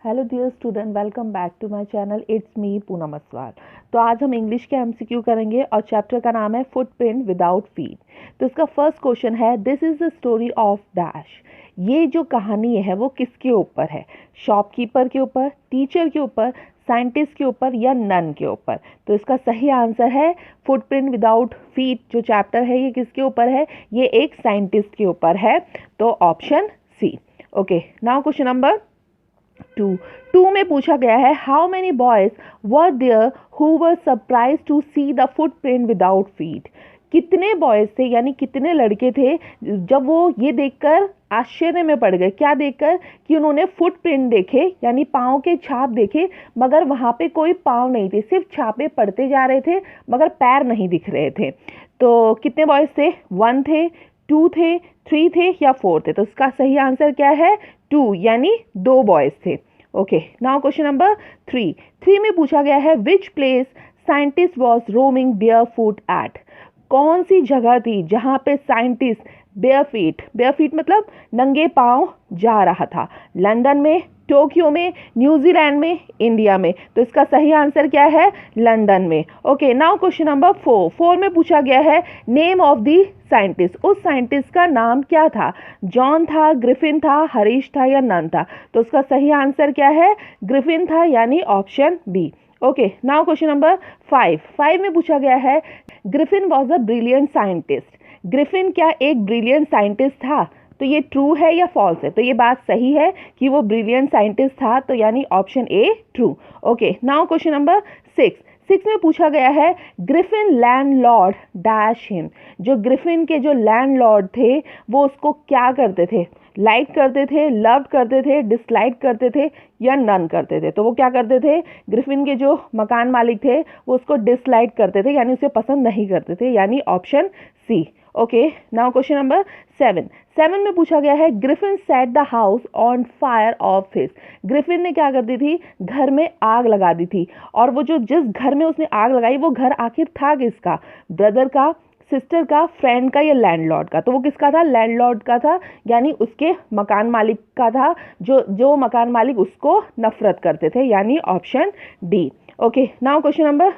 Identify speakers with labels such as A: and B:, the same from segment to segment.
A: Hello dear student, welcome back to my channel. It's me Poonam Aswal. तो आज हम English के एमसीक्यू करेंगे और चैप्टर का नाम है फुटप्रिंट विदाउट फीट। तो इसका फर्स्ट क्वेश्चन है, this is the story of dash. ये जो कहानी है वो किसके ऊपर है? शॉपकीपर के ऊपर, टीचर के ऊपर, साइंटिस्ट के ऊपर या नन के ऊपर? तो इसका सही आंसर है फुटप्रिंट विदाउट फीट। जो चैप्टर है ये किसके ऊपर है? ये एक साइंटिस्ट के ऊपर है, तो option C. Okay, now question number 2 में पूछा गया है, how many boys were there who were surprise to see the footprint without feet. कितने बॉयज थे यानी कितने लड़के थे जब वो ये देखकर आश्चर्य में पड़ गए? क्या देखकर? कि उन्होंने फुटप्रिंट देखे यानी पाँव के छाप देखे, मगर वहाँ पे कोई पाँव नहीं थे, सिर्फ छापे पड़ते जा रहे थे मगर पैर नहीं दिख रहे थे। तो कितने बॉयज थे? 1 थे, 2 थे, 3 थे या 4 थे? तो इसका सही आंसर क्या है? 2 यानी 2 बॉयज थे। ओके, नाउ क्वेश्चन नंबर 3 में पूछा गया है, which place scientist was roaming barefoot at. कौन सी जगह थी जहाँ पे साइंटिस्ट बेयर फीट मतलब नंगे पाँव जा रहा था? लंदन में, टोक्यो में, न्यूजीलैंड में, इंडिया में? तो इसका सही आंसर क्या है? लंदन में। ओके, नाउ क्वेश्चन नंबर 4 में पूछा गया है, नेम ऑफ द साइंटिस्ट। उस साइंटिस्ट का नाम क्या था? जॉन था, ग्रिफिन था, हरीश था या नन था? तो उसका सही आंसर क्या है? ग्रिफिन था यानी option B. Okay, now question number 5 में पूछा गया है, Griffin was a brilliant scientist. Griffin क्या एक ब्रिलियंट साइंटिस्ट था? तो ये ट्रू है या फॉल्स है? तो ये बात सही है कि वो ब्रिलियंट साइंटिस्ट था, तो यानी ऑप्शन ए true. Okay, now question number 6 में पूछा गया है, ग्रिफिन लैंडलॉर्ड डैश हिम। जो ग्रिफिन के जो लैंडलॉर्ड थे वो उसको क्या करते थे? लाइक करते थे, लव करते थे, डिसलाइक करते थे या नन करते थे? तो वो क्या करते थे? ग्रिफिन के जो मकान मालिक थे वो उसको डिसलाइक करते थे यानी उसे पसंद नहीं करते थे, यानी option C. Okay, now question number 7 में पूछा गया है, Griffin set the house on fire of his. Griffin ने क्या कर दी थी? घर में आग लगा दी थी। और वो जो जिस घर में उसने आग लगाई वो घर आखिर था किसका? ब्रदर का, सिस्टर का, फ्रेंड का या लैंडलॉर्ड का? तो वो किसका था? लैंडलॉर्ड का था, यानी उसके मकान मालिक का था, जो मकान मालिक उसको नफरत करते थे, यानी option D. Okay, now question number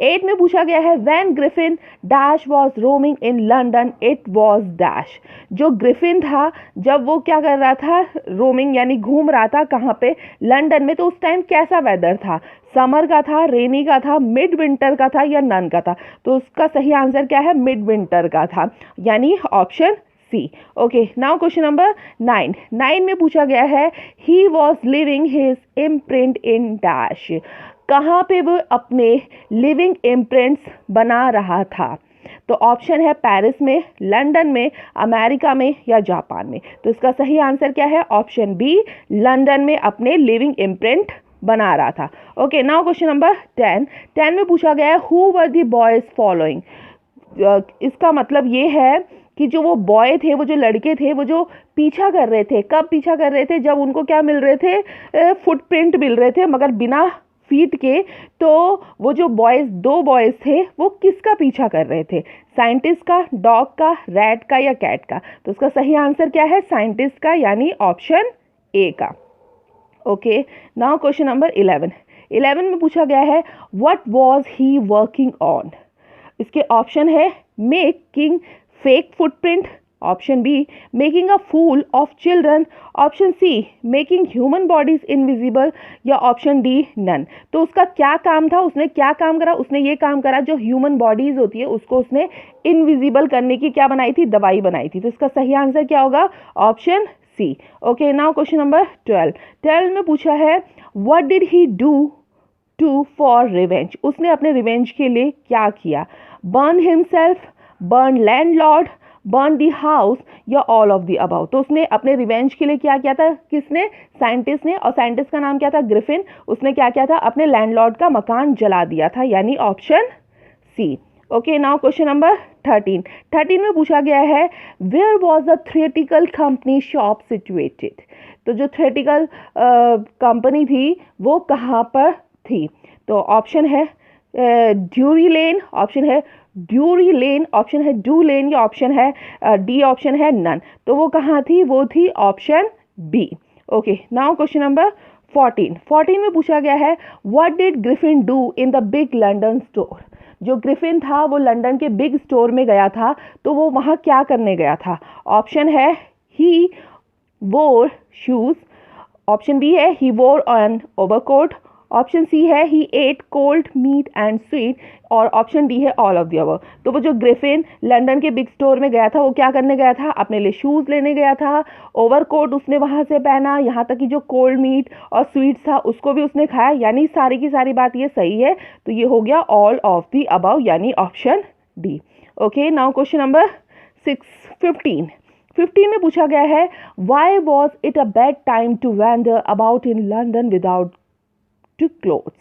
A: 8 में पूछा गया है, when Griffin dash was roaming in London it was dash. जो ग्रिफिन था जब वो क्या कर रहा था? रोमिंग यानी घूम रहा था कहाँ पे? लंदन में। तो उस टाइम कैसा वेदर था? समर का था, रेनी का था, मिड विंटर का था या नन का था? तो उसका सही आंसर क्या है? मिड विंटर का था, यानी option C. Okay, now question number 9 में पूछा गया है, he was living his imprint in dash. कहाँ पे वो अपने लिविंग इम्प्रिंट्स बना रहा था? तो ऑप्शन है पेरिस में, लंदन में, अमेरिका में या जापान में? तो इसका सही आंसर क्या है? ऑप्शन बी, लंदन में अपने लिविंग इम्प्रिंट बना रहा था। ओके, नाउ क्वेश्चन नंबर 10 में पूछा गया है, who were the boys following. इसका मतलब ये है कि जो वो बॉय थे, वो जो लड़के थे, वो जो पीछा कर रहे थे, कब पीछा कर रहे थे? जब उनको क्या मिल रहे थे? फुटप्रिंट मिल रहे थे मगर बिना फीट के। तो वो जो दो बॉयज थे वो किसका पीछा कर रहे थे? साइंटिस्ट का, डॉग का, रैट का या कैट का? तो उसका सही आंसर क्या है? साइंटिस्ट का, यानी ऑप्शन ए का। ओके, नाउ क्वेश्चन नंबर 11 में पूछा गया है, what was he working on. इसके ऑप्शन है, making fake footprint, option B making a fool of children, option C making human bodies invisible या ऑप्शन डी नन। तो उसका क्या काम था? उसने क्या काम करा? उसने ये काम करा, जो ह्यूमन बॉडीज होती है उसको उसने इनविजिबल करने की क्या बनाई थी? दवाई बनाई थी। तो इसका सही आंसर क्या होगा? Option C. Okay, now question number 12 में पूछा है, what did he do for revenge. उसने अपने रिवेंज के लिए क्या किया? Burn himself, burn landlord, burn the house या ऑल ऑफ दी अबव? तो उसने अपने रिवेंज के लिए क्या किया था? किसने? साइंटिस्ट ने। और साइंटिस्ट का नाम क्या था? ग्रिफिन। उसने क्या किया था? अपने लैंडलॉर्ड का मकान जला दिया था, यानी option C. Okay, now question number 13 में पूछा गया है, where was the theatrical company shop situated. तो जो थिएटिकल कंपनी थी वो कहाँ पर थी? तो ऑप्शन है ड्यूरी लेन, ऑप्शन है ड्यूरी लेन, ऑप्शन है डू लेन या ऑप्शन है डी, ऑप्शन है नन। तो वो कहाँ थी? वो थी option B. Okay, now question number 14 में पूछा गया है what did Griffin do in the big London store. जो ग्रिफिन था वो लंदन के बिग स्टोर में गया था, तो वो वहाँ क्या करने गया था। ऑप्शन है ही वोर शूज, ऑप्शन बी है ही वोर एन ओवरकोट, ऑप्शन सी है he ate cold meat and sweet, और ऑप्शन डी है ऑल ऑफ द अबव। तो वो जो ग्रिफिन लंदन के बिग स्टोर में गया था वो क्या करने गया था, अपने लिए शूज़ लेने गया था, ओवरकोट उसने वहाँ से पहना, यहाँ तक कि जो कोल्ड मीट और स्वीट्स था उसको भी उसने खाया, यानी सारी की सारी बात ये सही है। तो ये हो गया ऑल ऑफ द अबव, यानी option D. Okay, now question number 15 में पूछा गया है why was it a bad time to wander about in London without to clothes.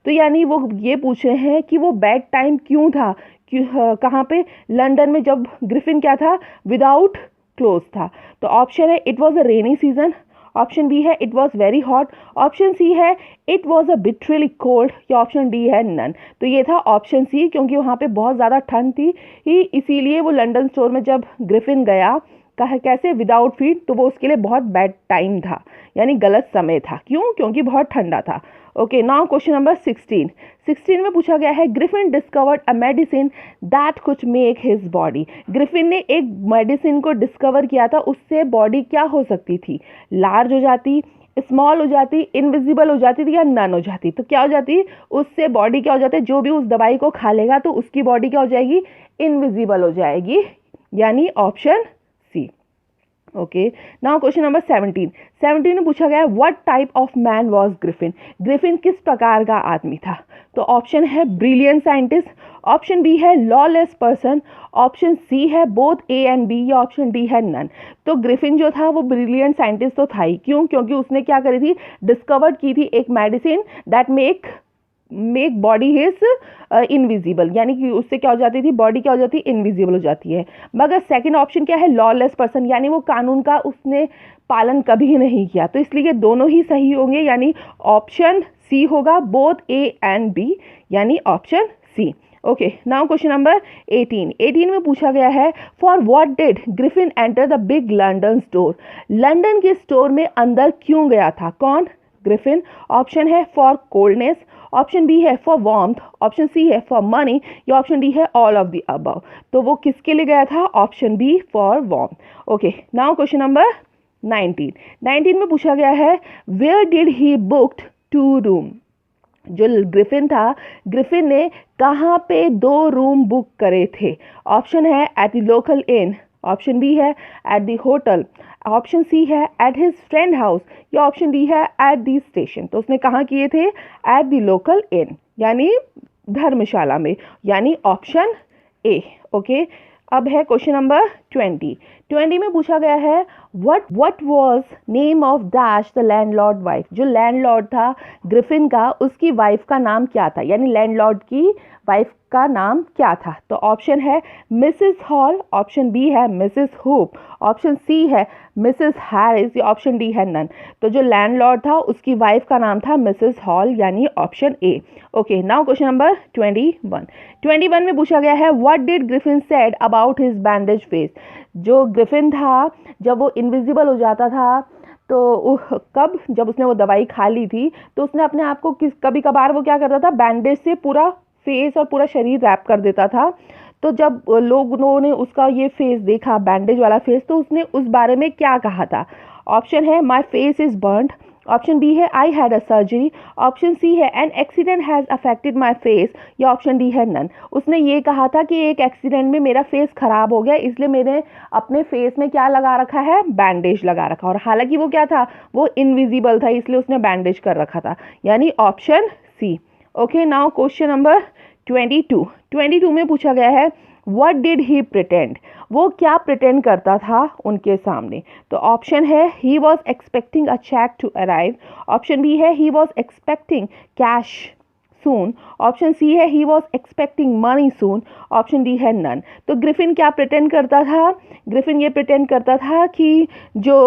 A: तो यानी वो ये पूछ रहे हैं कि वो बैड टाइम क्यों था, कहाँ पे, लंदन में, जब ग्रिफिन क्या था, विदाउट क्लोथ्स था। तो ऑप्शन है it was a rainy season, option B है it was very hot, option C है it was a bitterly cold, या ऑप्शन डी है नन। तो ये था ऑप्शन सी, क्योंकि वहाँ पे बहुत ज़्यादा ठंड थी ही, इसीलिए वो लंदन स्टोर में जब ग्रिफिन गया कहा कैसे, विदाउट फीड, तो वो उसके लिए बहुत बैड टाइम था, यानी गलत समय था। क्यों, क्योंकि बहुत ठंडा था। ओके, नाउ क्वेश्चन नंबर 16 में पूछा गया है Griffin discovered a medicine that could make his body. Griffin ने एक मेडिसिन को डिस्कवर किया था, उससे बॉडी क्या हो सकती थी, लार्ज हो जाती, स्मॉल हो जाती, इनविजिबल हो जाती थी, या नन हो जाती। तो क्या हो जाती, उससे बॉडी क्या हो जाती है, जो भी उस दवाई को खा लेगा तो उसकी बॉडी क्या हो जाएगी, इनविजिबल हो जाएगी, यानी option C. Okay, now question number 17 में पूछा गया है what type of man was Griffin. Griffin किस प्रकार का आदमी था। तो ऑप्शन है ब्रिलियंट साइंटिस्ट, ऑप्शन बी है लॉलेस पर्सन, ऑप्शन सी है बोथ ए एंड बी, या ऑप्शन डी है नन। तो ग्रिफिन जो था वो ब्रिलियंट साइंटिस्ट तो था ही, क्यों, क्योंकि उसने क्या करी थी, डिस्कवर्ड की थी एक medicine that make body his invisible, यानी कि उससे क्या हो जाती थी, बॉडी क्या हो जाती है, इनविजिबल हो जाती है। मगर सेकंड ऑप्शन क्या है, लॉलेस पर्सन, यानी वो कानून का उसने पालन कभी नहीं किया। तो इसलिए दोनों ही सही होंगे, यानी ऑप्शन सी होगा, बोथ ए एंड बी, यानी option C. Okay, now question number 18 में पूछा गया है for what did Griffin enter the big London store. London के स्टोर में अंदर क्यों गया था, कौन, ग्रिफिन। ऑप्शन है फॉर कोल्डनेस, ऑप्शन बी है फॉर वार्मथ, ऑप्शन सी है फॉर मनी, या ऑप्शन डी है ऑल ऑफ द अबव। तो वो किसके लिए गया था, option B for warmth. Okay, now question number 19 में पूछा गया है where did he booked 2 room. जो ग्रिफिन था, ग्रिफिन ने कहाँ पे 2 रूम बुक करे थे। ऑप्शन है at the local inn, option B है at the hotel, option C है एट हिज फ्रेंड हाउस, या ऑप्शन डी है एट द स्टेशन। तो उसने कहाँ किए थे, एट द लोकल इन, यानी धर्मशाला में, यानी ऑप्शन ए। ओके, अब है क्वेश्चन नंबर 20 में पूछा गया है what was name of dash the landlord wife. जो लैंडलॉर्ड था ग्रिफिन का, उसकी वाइफ का नाम क्या था, यानी लैंडलॉर्ड की वाइफ का नाम क्या था। तो ऑप्शन है मिसेस हॉल, ऑप्शन बी है मिसेस होप, ऑप्शन सी है मिसेस हैरिस, या ऑप्शन डी है नन। तो जो लैंडलॉर्ड था उसकी वाइफ का नाम था मिसेस हॉल, यानी option A. Okay, now question number 21 में पूछा गया है what did Griffin said about his bandage face. जो ग्रिफिन था जब वो इनविजिबल हो जाता था, तो कब, जब उसने वो दवाई खा ली थी, तो उसने अपने आप को कभी कभार वो क्या करता था, बैंडेज से पूरा फेस और पूरा शरीर रैप कर देता था। तो जब लोगों ने उसका ये फेस देखा, बैंडेज वाला फेस, तो उसने उस बारे में क्या कहा था। ऑप्शन है my face is burned, option B है I had a surgery, option C है an accident has affected my face, या ऑप्शन डी है नन। उसने ये कहा था कि एक एक्सीडेंट में मेरा फेस खराब हो गया, इसलिए मैंने अपने फेस में क्या लगा रखा है, बैंडेज लगा रखा, और हालांकि वो क्या था, वो इनविजिबल था, इसलिए उसने बैंडेज कर रखा था, यानी option C. Okay, now question number 22 में पूछा गया है व्हाट डिड ही प्रिटेंड। वो क्या प्रिटेंड करता था उनके सामने। तो ऑप्शन है he was expecting a cheque to arrive, option B है he was expecting cash soon, option C है he was expecting money soon, option D है नन। तो ग्रिफिन क्या प्रिटेंड करता था, ग्रिफिन ये प्रिटेंड करता था कि जो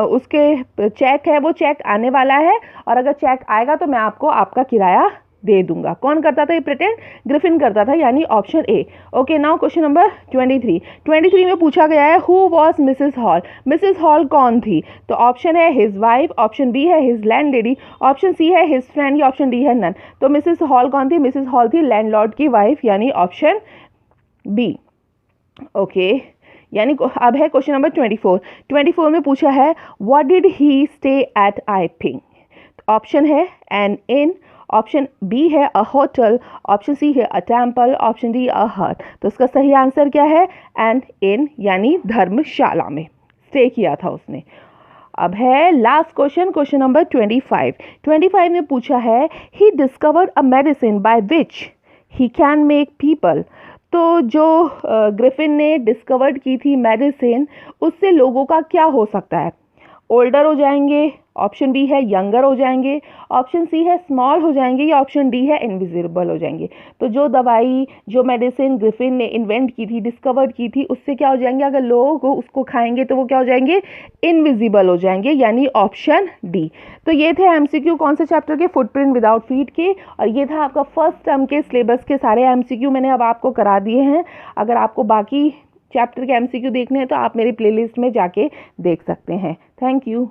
A: उसके चेक है वो चेक आने वाला है, और अगर चेक आएगा तो मैं आपको आपका किराया दे दूंगा। कौन करता था ये प्रिटेंड? ग्रिफिन करता था, यानी option A. Okay, now question number 23 में पूछा गया है who was Mrs Hall. Mrs Hall कौन थी? तो ऑप्शन है हिज वाइफ, ऑप्शन बी है his landlady, option C है हिज फ्रेंड, या ऑप्शन डी है नन। तो मिसेस हॉल कौन थी? मिसेस हॉल थी लैंडलॉर्ड की वाइफ, यानी ऑप्शन बी। ओके, यानी अब है क्वेश्चन नंबर 24 में पूछा है what did he stay at आईपिंग। Option है एन इन, ऑप्शन बी है अ होटल, ऑप्शन सी है अ टेम्पल, ऑप्शन डी अ हट। तो इसका सही आंसर क्या है? एन इन, यानी धर्मशाला में स्टे किया था उसने। अब है लास्ट क्वेश्चन, क्वेश्चन नंबर 25 में पूछा है he discovered a medicine by which he can make people. तो जो ग्रिफिन ने डिस्कवर्ड की थी मेडिसिन, उससे लोगों का क्या हो सकता है? ओल्डर हो जाएंगे, ऑप्शन बी है यंगर हो जाएंगे, ऑप्शन सी है स्मॉल हो जाएंगे, या ऑप्शन डी है इनविजिबल हो जाएंगे। तो जो दवाई, जो मेडिसिन ग्रिफिन ने इन्वेंट की थी, डिस्कवर्ड की थी, उससे क्या हो जाएंगे? अगर लोग उसको खाएंगे तो वो क्या हो जाएंगे? इनविजिबल हो जाएंगे, यानी ऑप्शन डी। तो ये थे एमसीक्यू कौन से चैप्टर के? फुटप्रिंट विदाउट फीट के। और ये था आपका फर्स्ट टर्म के सिलेबस के सारे एमसीक्यू मैंने अब आपको करा दिए हैं। अगर आपको बाकी चैप्टर के एमसीक्यू देखने हैं तो आप मेरी प्लेलिस्ट में जाके देख सकते हैं। Thank you.